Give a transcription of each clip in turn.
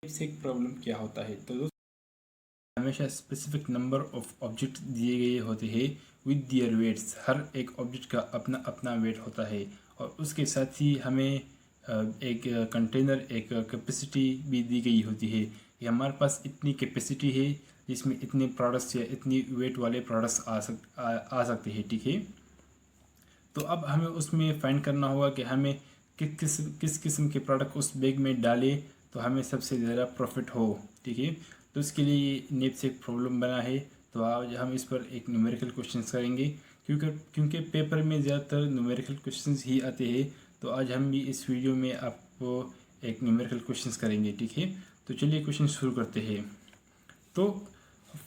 इससे एक प्रॉब्लम क्या होता है, तो दोस्तों हमेशा स्पेसिफिक नंबर ऑफ ऑब्जेक्ट दिए गए होते हैं विद दियर वेट्स। हर एक ऑब्जेक्ट का अपना अपना वेट होता है और उसके साथ ही हमें एक कंटेनर, एक कैपेसिटी भी दी गई होती है कि हमारे पास इतनी कैपेसिटी है जिसमें इतने प्रोडक्ट्स या इतनी वेट वाले प्रोडक्ट्स आ सकते हैं। ठीक है, तो अब हमें उसमें फाइंड करना होगा कि हमें किस किस्म के प्रोडक्ट उस बैग में डालें तो हमें सबसे ज़्यादा प्रॉफिट हो। ठीक है, तो इसके लिए ये नेप से एक प्रॉब्लम बना है। तो आज हम इस पर एक न्यूमेरिकल क्वेश्चंस करेंगे क्योंकि पेपर में ज़्यादातर न्यूमेरिकल क्वेश्चंस ही आते हैं। तो आज हम भी इस वीडियो में आपको एक न्यूमेरिकल क्वेश्चंस करेंगे। ठीक है, तो चलिए क्वेश्चन शुरू करते हैं। तो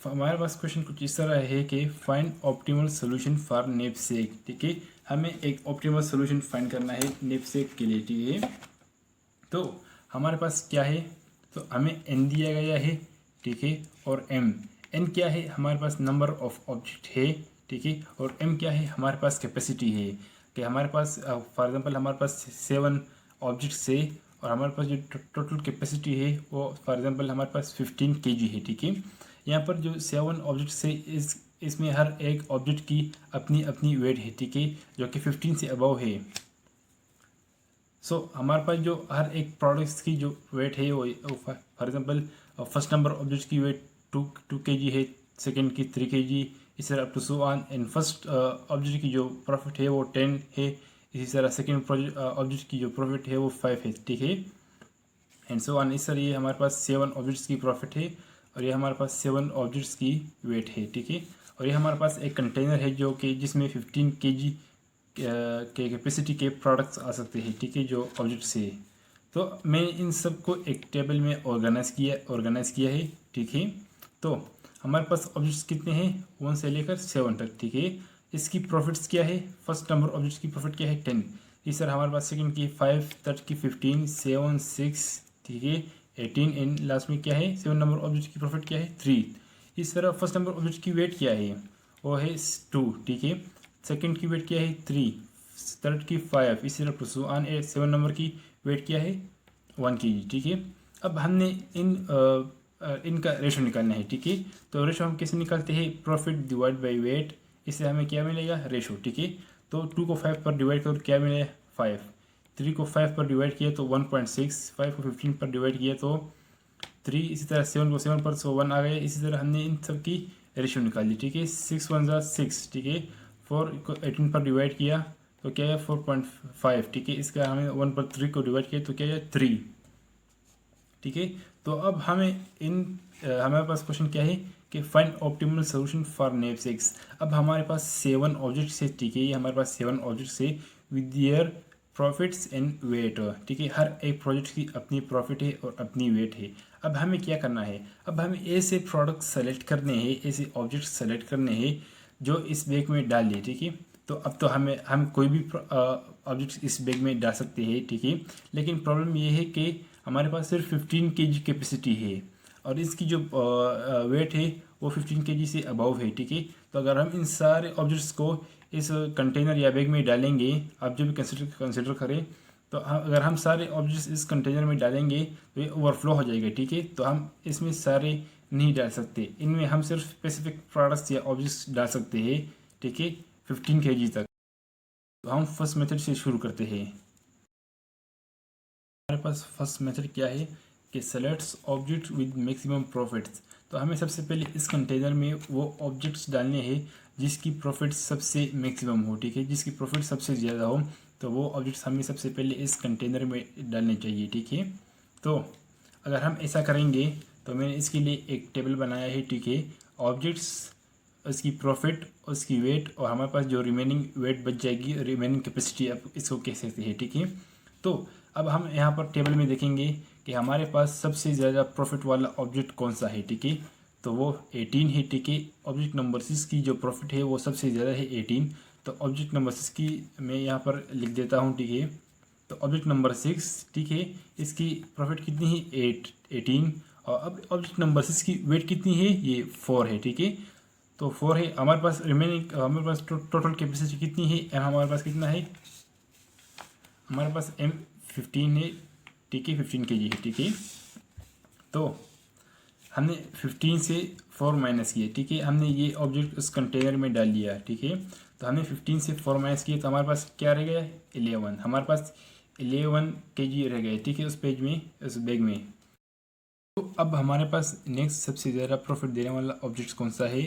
हमारे पास क्वेश्चन कुछ इस तरह है कि find optimal solution for knapsack. ठीक है, हमें एक ऑप्टिमल सोल्यूशन फाइंड करना है नेपसेक के लिए। ठीक है, तो हमारे पास क्या है, तो हमें एन दिया गया है। ठीक है, और एम, एन क्या है, हमारे पास नंबर ऑफ ऑब्जेक्ट है। ठीक है, और एम क्या है, हमारे पास कैपेसिटी है कि हमारे पास फॉर एग्जांपल हमारे पास 7 ऑब्जेक्ट्स है और हमारे पास जो टोटल कैपेसिटी है वो फॉर एग्जांपल हमारे पास 15 kg है। ठीक है, यहाँ पर जो 7 ऑब्जेक्ट्स है इसमें हर एक ऑब्जेक्ट की अपनी अपनी वेट है। ठीक है, जो कि 15 से अबव है। हमारे पास जो हर एक प्रोडक्ट्स की जो वेट है वो for example first number object की वेट 2 kg है, सेकंड की 3 kg, इस तरह up to so on. And first object की जो प्रॉफिट है वो 10 है, इसी तरह सेकंड ऑब्जेक्ट की जो प्रॉफिट है वो 5 है। ठीक है, एंड सो ऑन। इस तरह ये हमारे पास 7 ऑब्जेक्ट्स की प्रॉफिट है और ये हमारे पास 7 ऑब्जेक्ट्स की वेट है। ठीक है, और ये हमारे पास एक कंटेनर है जो कि जिसमें 15 kg के कैपेसिटी के प्रोडक्ट्स आ सकते हैं। ठीक है, जो ऑब्जेक्ट से। तो मैं इन सब को एक टेबल में ऑर्गेनाइज किया है। ठीक है, तो हमारे पास ऑब्जेक्ट्स कितने हैं, 1 से लेकर 7 तक। ठीक है, इसकी प्रॉफिट्स क्या है, फर्स्ट नंबर ऑब्जेक्ट की प्रॉफिट क्या है 10। इस तरह हमारे पास सेकंड की 5, थर्ड की 15, 7, 6, ठीक है 18, एंड लास्ट में क्या है 7 नंबर ऑब्जेक्ट की प्रॉफिट क्या है 3। इस तरह फर्स्ट नंबर ऑब्जेक्ट की वेट क्या है, वो है 2। ठीक है, सेकंड की वेट क्या है 3, थर्ड की 5, इसी तरह टू ऑन 7 नंबर की वेट क्या है 1 kg। ठीक है, अब हमने इनका रेशो निकालना है। ठीक है, तो रेशो हम कैसे निकालते हैं, प्रॉफिट डिवाइड बाई वेट। इससे हमें क्या मिलेगा, रेशो। ठीक है, तो 2 को 5 पर डिवाइड करो क्या मिलेगा 5, 3 को 5 पर डिवाइड किया तो 1.6, 5 को 15 पर डिवाइड किया तो 3, इसी तरह 7 को 7 पर 1 आ गया। इसी तरह हमने इन सब की रेशियो निकाली। ठीक है, 6 1 6। ठीक है, 4 को 18 पर डिवाइड किया तो क्या है 4.5। ठीक है, इसका हमें 1 पर 3 को डिवाइड किया तो क्या है 3। ठीक है, तो अब हमारे पास क्वेश्चन क्या है कि फाइंड ऑप्टिमल सोल्यूशन फॉर नेपसेक्स। अब हमारे पास 7 ऑब्जेक्ट्स है। ठीक है, ये हमारे पास 7 ऑब्जेक्ट्स है with their profits and weight. ठीक है, हर एक प्रोजेक्ट की अपनी प्रॉफिट है और अपनी वेट है। अब हमें क्या करना है, अब हमें ऐसे प्रोडक्ट सेलेक्ट करने हैं, ऐसे ऑब्जेक्ट सेलेक्ट करने हैं जो इस बैग में डालिए। ठीक है, तो अब तो हम कोई भी ऑब्जेक्ट इस बैग में डाल सकते हैं। ठीक है, लेकिन प्रॉब्लम ये है कि हमारे पास सिर्फ 15 kg कैपेसिटी है और इसकी जो वेट है वो 15 kg से अबव है। ठीक है, तो अगर हम इन सारे ऑब्जेक्ट्स को इस कंटेनर या बैग में डालेंगे, आप जो भी कंसिडर करें, तो अगर हम सारे ऑब्जेक्ट्स इस कंटेनर में डालेंगे तो ये ओवरफ्लो हो जाएगा। ठीक है, तो हम इसमें सारे नहीं डाल सकते, इनमें हम सिर्फ स्पेसिफिक प्रोडक्ट्स या ऑब्जेक्ट्स डाल सकते हैं। ठीक है, 15 kg तक। तो हम फर्स्ट मेथड से शुरू करते हैं। हमारे पास फर्स्ट मेथड क्या है कि selects object with maximum profits. तो हमें सबसे पहले इस कंटेनर में वो ऑब्जेक्ट्स डालने हैं जिसकी प्रॉफिट सबसे मैक्सिमम हो। ठीक है, जिसकी प्रॉफिट सबसे ज़्यादा हो, तो वो ऑब्जेक्ट्स हमें सबसे पहले इस कंटेनर में डालने चाहिए। ठीक है, तो अगर हम ऐसा करेंगे तो मैंने इसके लिए एक टेबल बनाया है। ठीक है, ऑब्जेक्ट्स, उसकी प्रॉफिट, उसकी वेट और हमारे पास जो रिमेनिंग वेट बच जाएगी, रिमेनिंग कैपेसिटी आप इसको कह सकते हैं। ठीक है, तो अब हम यहाँ पर टेबल में देखेंगे कि हमारे पास सबसे ज़्यादा प्रॉफिट वाला ऑब्जेक्ट कौन सा है। ठीक है, तो वो 18 है। ठीक है, ऑब्जेक्ट नंबर 6 की जो प्रॉफिट है वो सबसे ज़्यादा है 18। तो ऑब्जेक्ट नंबर 6 की मैं यहाँ पर लिख देता हूँ। ठीक है, तो ऑब्जेक्ट नंबर 6, ठीक है, इसकी प्रॉफिट कितनी है 18। और अब ऑब्जेक्ट नंबर 6 की वेट कितनी है, ये 4 है। ठीक है, तो 4 है। हमारे पास रिमेनिंग, हमारे पास टोटल कैपेसिटी कितनी है, एम हमारे पास कितना है, हमारे पास एम 15 है। ठीक है, 15 kg है। ठीक है, तो हमने 15 से 4 माइनस किए, ठीक है। हमने ये ऑब्जेक्ट उस कंटेनर में डाल लिया, ठीक है। तो हमने 15 से 4 माइनस किए तो हमारे पास क्या रह गया, 11। हमारे पास 11 kg रह गए, ठीक है, उस पेज में, उस बैग में। तो अब हमारे पास नेक्स्ट सबसे ज़्यादा प्रॉफिट देने वाला ऑब्जेक्ट कौन सा है,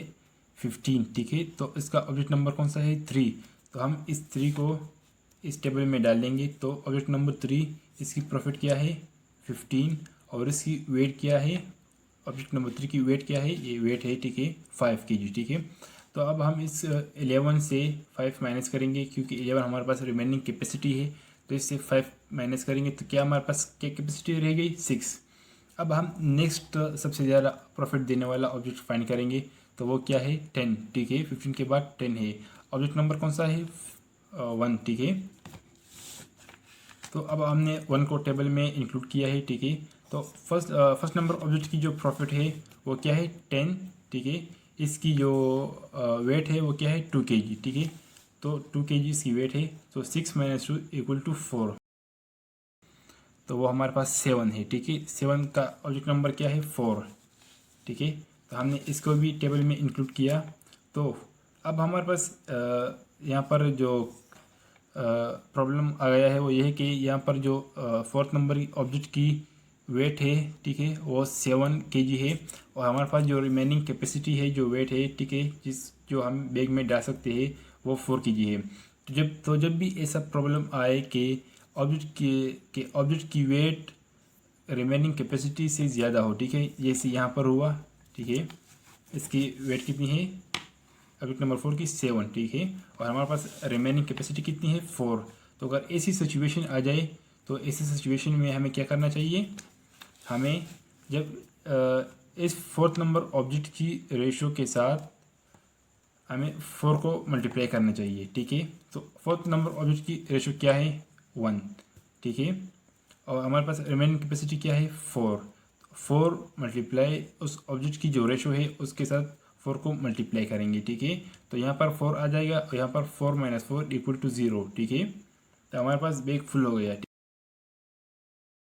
15, ठीक है। तो इसका ऑब्जेक्ट नंबर कौन सा है, 3। तो हम इस 3 को इस टेबल में डाल देंगे। तो ऑब्जेक्ट नंबर 3, इसकी प्रॉफिट क्या है, 15, और इसकी वेट क्या है, ऑब्जेक्ट नंबर 3 की वेट क्या है, ये वेट है, ठीक है, 5 kg, ठीक है। तो अब हम इस 11 से 5 माइनस करेंगे, क्योंकि 11 हमारे पास रिमेनिंग कैपेसिटी है। तो इससे 5 माइनस करेंगे तो क्या हमारे पास क्या कैपेसिटी रह गई, 6। अब हम नेक्स्ट सबसे ज़्यादा प्रॉफिट देने वाला ऑब्जेक्ट फाइंड करेंगे। तो वो क्या है, 10, ठीक है। 15 के बाद 10 है। ऑब्जेक्ट नंबर कौन सा है, 1, ठीक है। तो अब हमने 1 को टेबल में इंक्लूड किया है, ठीक है। तो फर्स्ट नंबर ऑब्जेक्ट की जो प्रॉफिट है वो क्या है, 10, ठीक है। इसकी जो वेट है वो क्या है, 2 kg, ठीक है। तो 2 kg इसकी वेट है। तो 6 माइनस 2 इक्वल टू 4। तो वो हमारे पास 7 है, ठीक है। 7 का ऑब्जेक्ट नंबर क्या है, 4, ठीक है। तो हमने इसको भी टेबल में इंक्लूड किया। तो अब हमारे पास यहाँ पर जो प्रॉब्लम आ गया है वो ये है कि यहाँ पर जो 4th नंबर ऑब्जेक्ट की वेट है, ठीक है, वो 7 kg है। और हमारे पास जो रिमेनिंग कैपेसिटी है, जो वेट है, ठीक है, जो हम बैग में डाल सकते हैं, वो 4 kg है। तो जब भी ऐसा प्रॉब्लम आए कि ऑब्जेक्ट की वेट रिमेनिंग कैपेसिटी से ज़्यादा हो, ठीक है, जैसे यहाँ पर हुआ, ठीक है। इसकी वेट कितनी है, ऑब्जेक्ट नंबर 4 की 7, ठीक है। और हमारे पास रिमेनिंग कैपेसिटी कितनी है, 4। तो अगर ऐसी सिचुएशन आ जाए तो ऐसी सिचुएशन में हमें क्या करना चाहिए, हमें जब इस 4th नंबर ऑब्जेक्ट की रेशो के साथ हमें 4 को मल्टीप्लाई करना चाहिए, ठीक है। तो 4th नंबर ऑब्जेक्ट की रेशो क्या है, 1, ठीक है। और हमारे पास रिमेनिंग कैपेसिटी क्या है, 4। 4 मल्टीप्लाई उस ऑब्जेक्ट की जो रेशो है उसके साथ 4 को मल्टीप्लाई करेंगे, ठीक है। तो यहाँ पर 4 आ जाएगा और यहाँ पर 4 माइनस 4 इक्वल टू 0, ठीक है। तो हमारे पास बैग फुल हो गया,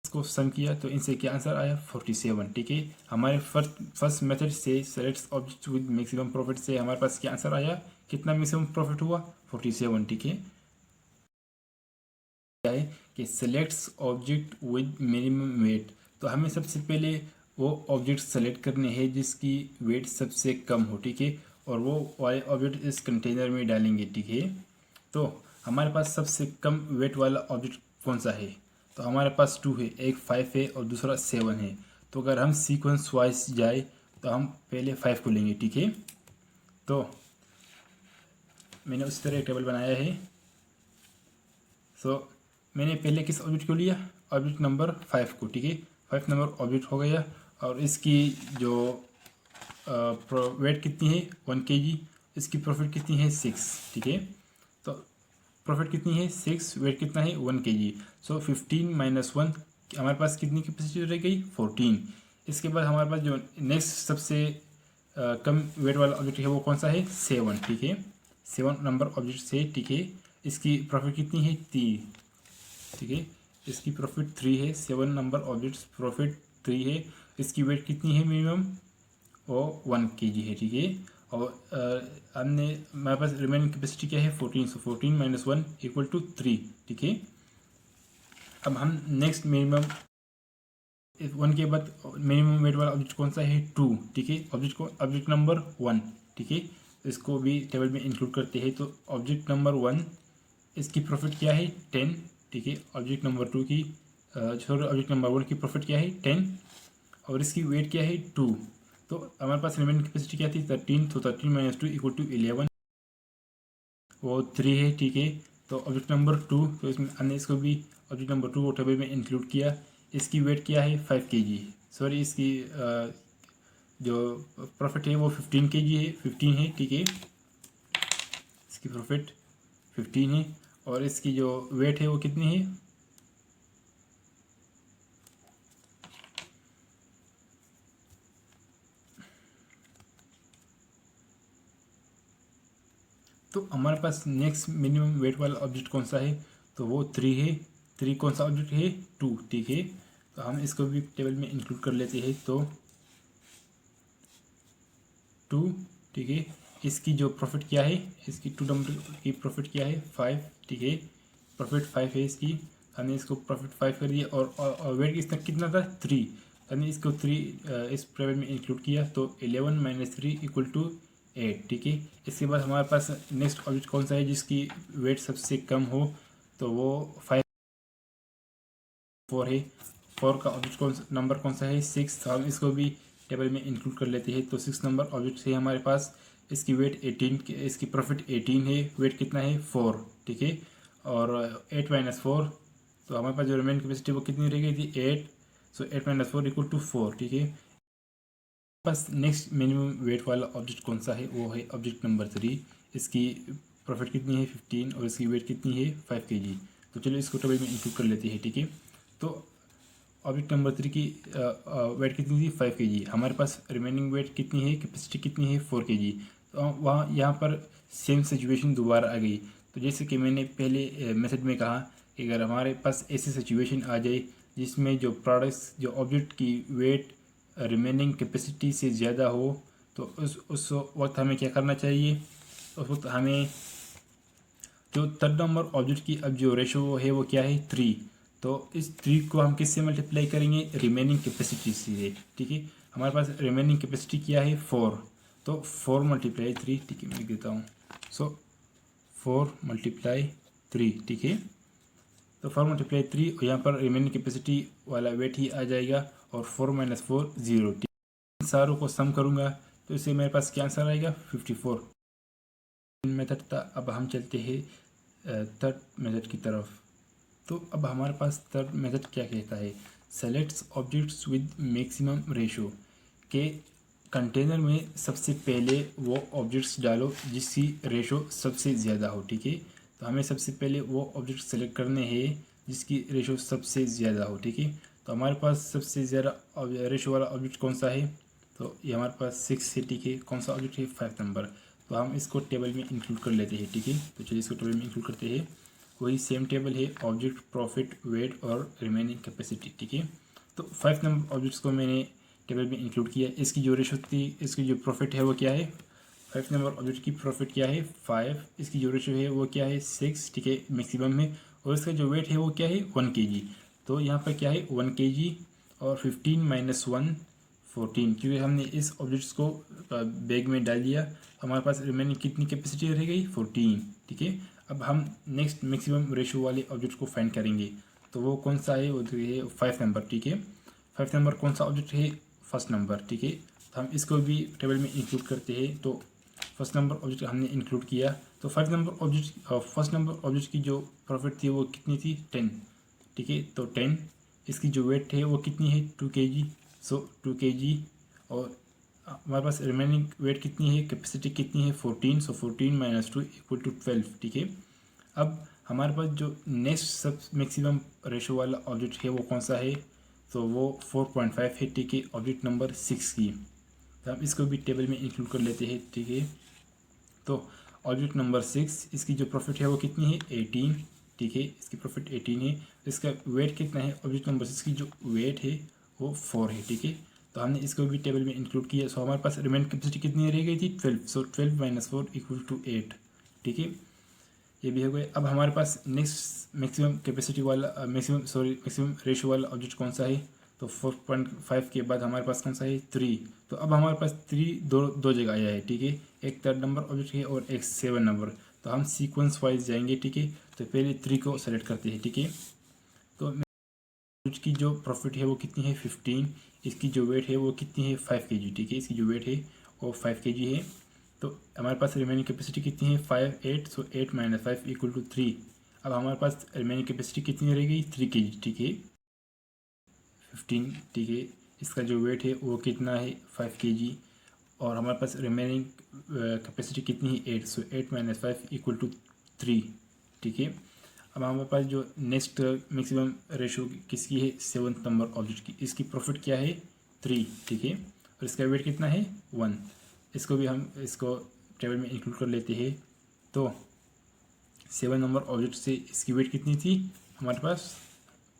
इसको सम किया तो इनसे क्या आंसर आया, 47, ठीक है। हमारे फर्स्ट मेथड से select object with maximum profit से हमारे पास क्या आंसर आया, कितना मैक्सिमम प्रॉफिट हुआ, 47, ठीक है। क्या है कि selects object with minimum weight. तो हमें सबसे पहले वो ऑब्जेक्ट सेलेक्ट करने हैं जिसकी वेट सबसे कम हो, ठीक है। और वो वाले ऑब्जेक्ट इस कंटेनर में डालेंगे, ठीक है। तो हमारे पास सबसे कम वेट वाला ऑब्जेक्ट कौन सा है, तो हमारे पास 2 है, एक 5 है और दूसरा 7 है। तो अगर हम सीक्वेंस वाइज जाए तो हम पहले 5 को लेंगे, ठीक है। तो मैंने उस तरह एक टेबल बनाया है। सो मैंने पहले किस ऑब्जेक्ट को लिया, ऑब्जेक्ट नंबर 5 को, ठीक है। 5 नंबर ऑब्जेक्ट हो गया और इसकी जो वेट कितनी है, 1 kg। इसकी प्रॉफिट कितनी है, 6, ठीक है। तो प्रॉफिट कितनी है, 6, वेट कितना है, 1 kg। सो 15 माइनस 1, हमारे पास कितनी कैपेसिटी रह गई, 14। इसके बाद हमारे पास जो नेक्स्ट सबसे कम वेट वाला ऑब्जेक्ट है वो कौन सा है, 7, ठीक है। 7 नंबर ऑब्जेक्ट से, ठीक है। इसकी प्रॉफिट कितनी है, 3, ठीक है। इसकी प्रॉफिट 3 है, 7 नंबर ऑब्जेक्ट्स प्रॉफिट 3 है। इसकी वेट कितनी है मिनिमम, वो 1 kg है, ठीक है। और हमने हमारे पास रिमेनिंग कैपेसिटी क्या है, 14। सो 14 माइनस 1 इक्वल टू 3, ठीक है। अब हम नेक्स्ट मिनिमम 1 के बाद मिनिमम वेट वाला ऑब्जेक्ट कौन सा है, 2, ठीक है। ऑब्जेक्ट नंबर 1, ठीक है। इसको भी टेबल में इंक्लूड करते हैं। तो ऑब्जेक्ट नंबर 1, इसकी प्रॉफिट क्या है, 10, ठीक है। ऑब्जेक्ट नंबर 2 की ऑब्जेक्ट नंबर 1 की प्रॉफिट क्या है, 10, और इसकी वेट क्या है, 2। तो हमारे पास रिमेनिंग कैपेसिटी क्या थी, 13। तो 13 माइनस 2 इक्वल टू 11, वो 3 है, ठीक है। तो ऑब्जेक्ट नंबर 2, तो इसमें हमने इसको भी ऑब्जेक्ट नंबर 2 को टेबल में इंक्लूड किया। इसकी वेट क्या है, 5 kg। सॉरी, इसकी जो प्रॉफिट है वो 15 kg है, 15 है, ठीक है। इसकी प्रॉफिट 15 है और इसकी जो वेट है वो कितनी है, तो हमारे पास नेक्स्ट मिनिमम वेट वाला ऑब्जेक्ट कौन सा है, तो वो 3 है। 3 कौन सा ऑब्जेक्ट है, 2, ठीक है। तो हम इसको भी टेबल में इंक्लूड कर लेते हैं। तो 2, ठीक है, इसकी जो प्रॉफिट क्या है, इसकी 2 नंबर की प्रॉफिट क्या है 5, ठीक है, प्रॉफिट 5 है इसकी, हमने इसको प्रॉफिट 5 कर दिया। और वेट इसका कितना था 3, हमने इसको 3 इस टेबल में इंक्लूड किया। तो 11 - 3 = 8, ठीक है। इसके बाद हमारे पास नेक्स्ट ऑब्जेक्ट कौन सा है जिसकी वेट सबसे कम हो, तो वो 4 है। 4 का ऑब्जेक्ट नंबर कौन सा है 6, तो हम इसको भी टेबल में इंक्लूड कर लेते हैं। तो 6 नंबर ऑब्जेक्ट है हमारे पास, इसकी वेट 18, इसकी प्रॉफिट 18 है, वेट कितना है 4, ठीक है। और 8 - 4, तो हमारे पास जो रिमेन कैपेसिटी वो कितनी रह गई थी 8, सो 8 - 4 = 4, ठीक है। बस नेक्स्ट मिनिमम वेट वाला ऑब्जेक्ट कौन सा है, वो है ऑब्जेक्ट नंबर 3, इसकी प्रॉफिट कितनी है 15 और इसकी वेट कितनी है 5 kg। तो चलो इसको टेबल में इंक्लूड कर लेते हैं, ठीक है। तो ऑब्जेक्ट नंबर 3 की वेट कितनी थी 5 kg, हमारे पास रिमेनिंग वेट कितनी है, कैपेसिटी कितनी है 4 kg। तो वहाँ यहाँ पर सेम सिचुएशन दोबारा आ गई। तो जैसे कि मैंने पहले मेथड में कहा कि अगर हमारे पास ऐसी सिचुएशन आ जाए जिसमें जो प्रोडक्ट्स जो ऑब्जेक्ट की वेट रिमेनिंग कैपेसिटी से ज़्यादा हो, तो उस वक्त हमें क्या करना चाहिए, उस वक्त हमें जो थर्ड नंबर ऑब्जेक्ट की अब जो रेशो है वो क्या है 3। तो इस 3 को हम किससे मल्टीप्लाई करेंगे, रिमेनिंग कैपेसिटी से, ठीक है। हमारे पास रिमेनिंग कैपेसिटी क्या है 4, तो 4 × 3, ठीक है, मैं लिख देता हूँ। सो 4 × 3, ठीक है। तो 4 × 3 और यहाँ पर रिमेनिंग कैपेसिटी वाला वेट ही आ जाएगा, और 4 - 4 0, ठीक है। सारों को सम करूँगा तो इससे मेरे पास क्या आंसर आएगा 54 मेथड था। अब हम चलते हैं थर्ड मेथड की तरफ। तो अब हमारे पास थर्ड मेथड क्या कहता है, selects objects with maximum ratio, के कंटेनर में सबसे पहले वो ऑब्जेक्ट्स डालो जिसकी रेशो सबसे ज़्यादा हो, ठीक है। तो हमें सबसे पहले वो ऑब्जेक्ट सेलेक्ट करने हैं जिसकी रेशो सबसे ज़्यादा हो, ठीक है। तो हमारे पास सबसे ज़्यादा रेशो वाला ऑब्जेक्ट कौन सा है, तो ये हमारे पास 6 है, ठीक है। कौन सा ऑब्जेक्ट है 5 नंबर, तो हम इसको टेबल में इंक्लूड कर लेते हैं, ठीक है। तो चलिए इसको टेबल में इंक्लूड करते हैं। वही सेम टेबल है, ऑब्जेक्ट प्रॉफिट वेट और रिमेनिंग कैपेसिटी, ठीक है। तो 5 नंबर ऑब्जेक्ट्स को मैंने टेबल में इंक्लूड किया। इसकी जो रेशो थी, इसकी जो प्रॉफिट है वो क्या है, 5 नंबर ऑब्जेक्ट की प्रॉफिट क्या है 5, इसकी जो रेशो है वो क्या है 6, ठीक है, मैक्सिमम में। और इसका जो वेट है वो क्या है 1 kg। तो यहाँ पर क्या है 1 kg, और 15 - 1 14, क्योंकि हमने इस ऑब्जेक्ट्स को बैग में डाल दिया। हमारे पास रिमेनिंग कितनी कैपेसिटी रह गई 14, ठीक है। अब हम नेक्स्ट मैक्सिमम रेशो वाले ऑब्जेक्ट को फाइंड करेंगे। तो वो कौन सा है, वो है 5 नंबर, ठीक है। 5 नंबर कौन सा ऑब्जेक्ट है, फर्स्ट नंबर, ठीक है। तो हम इसको भी टेबल में इंक्लूड करते हैं। तो फर्स्ट नंबर ऑब्जेक्ट हमने इंक्लूड किया। तो 5 number object first number object की जो प्रॉफिट थी वो कितनी थी 10, ठीक है। तो 10, इसकी जो वेट है वो कितनी है 2 kg, सो 2 kg। और हमारे पास रिमेनिंग वेट कितनी है, कैपेसिटी कितनी है 14, सो 14 - 2 = 12, ठीक है। अब हमारे पास जो नेक्स्ट सब मैक्सिमम रेशो वाला ऑब्जेक्ट है वो कौन सा है, तो वो 4.5 है, ठीक है, ऑब्जेक्ट नंबर 6 की। तो हम इसको भी टेबल में इंक्लूड कर लेते हैं, ठीक है। तो ऑब्जेक्ट नंबर 6, इसकी जो प्रॉफिट है वो कितनी है 18, ठीक है, इसकी प्रॉफिट 18 है। इसका वेट कितना है, ऑब्जेक्ट नंबर 6 की जो वेट है वो 4 है, ठीक है। तो हमने इसको भी टेबल में इंक्लूड किया। सो हमारे पास रिमेन कैपेसिटी कितनी रह गई थी 12, सो 12 - 4 = 8, ठीक है। ये भी हो गए। अब हमारे पास नेक्स्ट मैक्सिमम कैपेसिटी वाला मैक्सिमम रेशो वाला ऑब्जेक्ट कौन सा है, तो 4.5 के बाद हमारे पास कौन सा है 3। तो अब हमारे पास 3 दो जगह आया है, ठीक है, एक थर्ड नंबर ऑब्जेक्ट है और एक 7 नंबर। तो हम सीक्वेंस वाइज जाएंगे, ठीक है। तो पहले 3 को सेलेक्ट करते हैं, ठीक है। तो ऑब्जेक्ट की जो प्रॉफिट है वो कितनी है 15, इसकी जो वेट है वो कितनी है 5 kg, ठीक है, इसकी जो वेट है वो 5 kg है। तो हमारे पास रिमेनिंग कैपेसिटी कितनी है 5 8, सो 8 - 5 = 3। अब हमारे पास रिमेनिंग कैपेसिटी कितनी रह गई 3 kg, ठीक है, 15, ठीक है। इसका जो वेट है वो कितना है 5 kg। और हमारे पास रिमेनिंग कैपेसिटी कितनी है 8, सो 8 - 5 = 3, ठीक है। अब हमारे पास जो नेक्स्ट मैक्सिमम रेशो किसकी है 7th नंबर ऑब्जेक्ट की, इसकी प्रॉफिट क्या है 3, ठीक है, और इसका वेट कितना है 1। इसको भी हम इसको टेबल में इंक्लूड कर लेते हैं। तो 7 नंबर ऑब्जेक्ट से इसकी वेट कितनी थी हमारे पास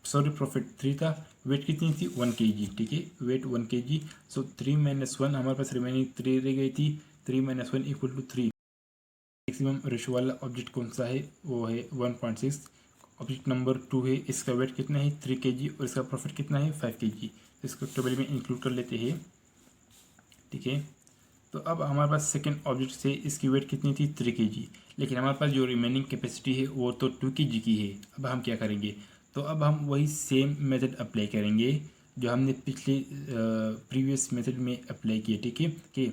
सॉरी प्रॉफिट 3 था, वेट कितनी थी 1 kg, ठीक है, वेट 1 kg। सो 3 - 1 हमारे पास रिमेनिंग 3 रह गई थी, 3 - 1 = 3। मैक्सिमम रेशो वाला ऑब्जेक्ट कौन सा है, वो है 1.6। ऑब्जेक्ट नंबर 2 है, इसका वेट कितना है 3 kg और इसका प्रॉफिट कितना है 5 kg। इसको टेबल में इंक्लूड कर लेते हैं, ठीक है। तो अब हमारे पास सेकेंड ऑब्जेक्ट से इसकी वेट कितनी थी 3 kg, लेकिन हमारे पास जो रिमेनिंग कैपेसिटी है वो तो 2 kg की है। अब हम क्या करेंगे, तो अब हम वही सेम मेथड अप्लाई करेंगे जो हमने पिछले प्रीवियस मेथड में अप्लाई किया, ठीक है। कि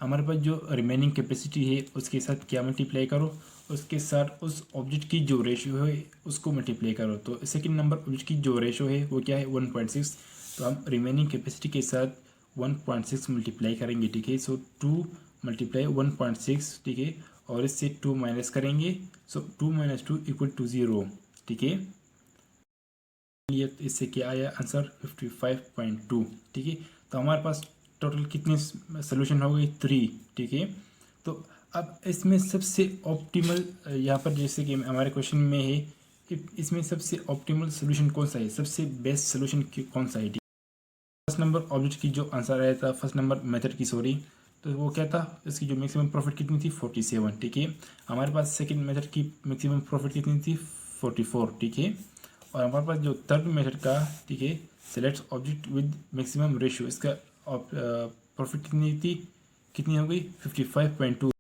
हमारे पास जो रिमेनिंग कैपेसिटी है उसके साथ क्या मल्टीप्लाई करो, उसके साथ उस ऑब्जेक्ट की जो रेशियो है उसको मल्टीप्लाई करो। तो सेकेंड नंबर ऑब्जेक्ट की जो रेशियो है वो क्या है 1.6। तो हम रिमेनिंग कैपेसिटी के साथ 1.6 मल्टीप्लाई करेंगे, ठीक है। सो 2 × 1.6, ठीक है, और इससे 2 माइनस करेंगे। सो 2 - 2 = 0, ठीक है। ये इससे क्या आया आंसर 55.2, ठीक है। तो हमारे पास टोटल कितने सोल्यूशन हो गए 3, ठीक है। तो अब इसमें सबसे ऑप्टिमल यहाँ पर जैसे कि हमारे क्वेश्चन में है कि इसमें सबसे ऑप्टिमल सोल्यूशन कौन सा है, सबसे बेस्ट सोल्यूशन कौन सा है। फर्स्ट नंबर ऑब्जेक्ट की जो आंसर आया था, फर्स्ट नंबर मेथड की, सॉरी, तो वो क्या था, इसकी जो मैक्सिमम प्रॉफिट कितनी थी 47, ठीक है। हमारे पास सेकंड मेथड की मैक्सिमम प्रॉफिट कितनी थी 44, ठीक है। और हमारे पास जो थर्ड मेथड का, ठीक है, select object with maximum ratio, इसका प्रॉफिट कितनी हो गई 55.2।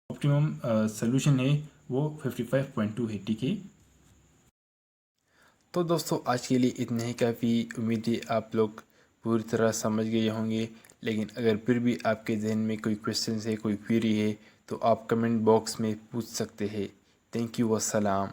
ऑप्टिमम सोल्यूशन है वो 55.2 है, ठीक है। तो दोस्तों आज के लिए इतना ही काफ़ी, उम्मीद है आप लोग पूरी तरह समझ गए होंगे। लेकिन अगर फिर भी आपके जहन में कोई क्वेश्चन है, कोई क्वेरी है, तो आप कमेंट बॉक्स में पूछ सकते हैं। Thank you, वस्सलाम।